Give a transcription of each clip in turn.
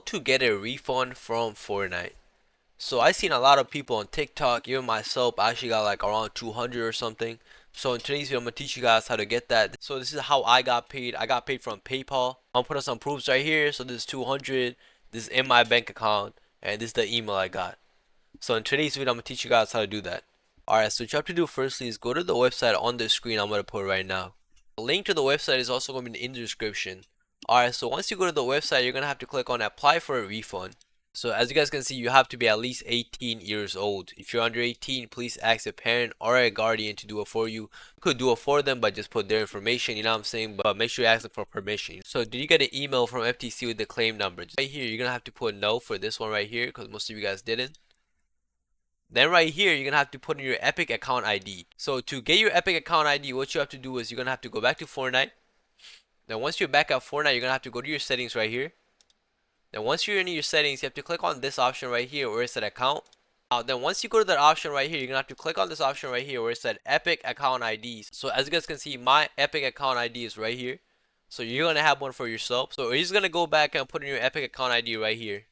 how to get a refund from Fortnite. So I seen a lot of people on TikTok, even myself, I actually got like around 200 or something. So in today's video, I'm gonna teach you guys how to get that. So this is how I got paid. I got paid from PayPal. I'm putting some proofs right here. So this is 200. This is in my bank account, and this is the email I got. So in today's video, I'm gonna teach you guys how to do that. Alright, so what you have to do firstly is go to the website on the screen I'm gonna put right now. The link to the website is also gonna be in the description. Alright, so once you go to the website, you're gonna have to click on apply for a refund. So as you guys can see, you have to be at least 18 years old. If you're under 18, please ask a parent or a guardian to do it for you. You could do it for them, but just put their information, you know what I'm saying? But make sure you ask them for permission. So did you get an email from FTC with the claim number? Right here, you're gonna have to put no for this one right here, because most of you guys didn't. Then right here, you're gonna have to put in your Epic account ID. So to get your Epic account ID, what you have to do is you're gonna have to go back to Fortnite. Then once you're back at Fortnite, you're gonna have to go to your settings right here. Then once you're in your settings, you have to click on this option right here where it said account. Then once you go to that option right here, you're gonna have to click on this option right here where it said Epic account IDs. So as you guys can see, my Epic account ID is right here. So you're gonna have one for yourself. So you're just gonna go back and put in your Epic account ID right here.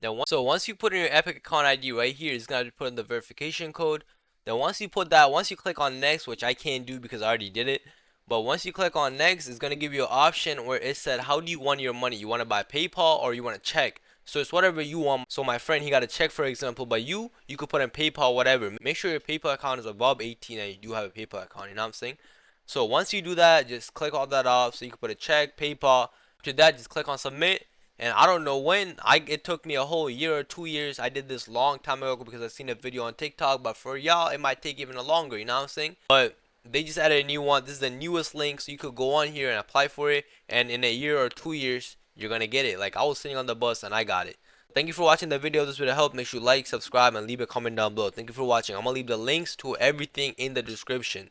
Then once you put in your Epic account ID right here, it's gonna put in the verification code. Then once you put that, once you click on next, which I can't do because I already did it. But once you click on next, it's gonna give you an option where it said, how do you want your money? You want to buy PayPal or you want to check? So it's whatever you want. So my friend, he got a check, for example, but you could put in PayPal, whatever. Make sure your PayPal account is above 18 and you do have a PayPal account, you know what I'm saying? So once you do that, just click all that off. So you can put a check, PayPal. After that, just click on submit. And I don't know when, it took me a whole year or 2 years. I did this long time ago because I seen a video on TikTok, but for y'all, it might take even longer, you know what I'm saying? But they just added a new one. This is the newest link, so you could go on here and apply for it, and in a year or 2 years, you're gonna get it. Like I was sitting on the bus and I got it. Thank you for watching the video. If this video helped, make sure you like, subscribe, and leave a comment down below. Thank you for watching. I'm gonna leave the links to everything in the description.